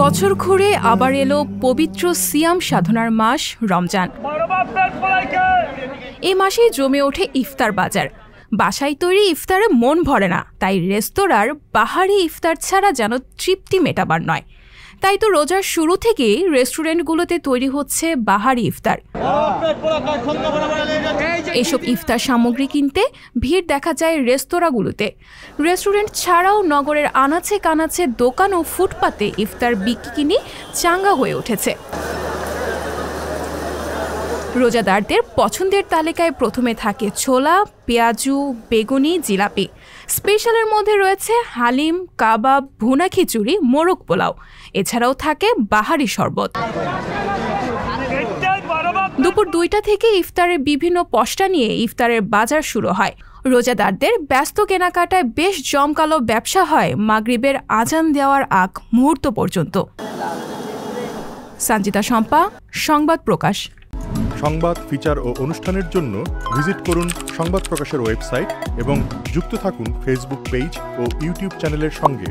বছর ঘুরে আবার এলো পবিত্র সিয়াম সাধনার মাস রমজান। এই মাসেই জমে ওঠে ইফতার বাজার। বাসায় তৈরি ইফতারে মন ভরে না, তাই রেস্তোরাঁর বাহারি ইফতার ছাড়া যেন তৃপ্তি মেটাবার নয়। তাই তো রোজার শুরু থেকেই রেস্টুরেন্টগুলোতে তৈরি হচ্ছে বাহারি ইফতার। এসব ইফতার সামগ্রী কিনতে ভিড় দেখা যায় রেস্তোরাঁগুলোতে। রেস্টুরেন্ট ছাড়াও নগরের আনাচে কানাচে দোকান ও ফুটপাতে ইফতার বিক্রি চাঙ্গা হয়ে উঠেছে। রোজাদারদের পছন্দের তালিকায় প্রথমে থাকে ছোলা, পেঁয়াজু, বেগুনি, জিলাপি। স্পেশালের মধ্যে রয়েছে হালিম, কাবাব, ভুনা খিচুড়ি, মোরগ পোলাও। এছাড়াও থাকে বাহারি শরবত। দুপুর 2টা থেকে ইফতারের বিভিন্ন পসরা নিয়ে ইফতারের বাজার শুরু হয়। রোজাদারদের ব্যস্ত কেনাকাটায় বেশ জমকালো ব্যবসা হয় মাগরিবের আজান দেওয়ার আগ মুহূর্ত পর্যন্ত। সঞ্জিতা শম্পা, সংবাদ প্রকাশ। সংবাদ, ফিচার ও অনুষ্ঠানের জন্য ভিজিট করুন সংবাদ প্রকাশের ওয়েবসাইট এবং যুক্ত থাকুন ফেসবুক পেজ ও ইউটিউব চ্যানেলের সঙ্গে।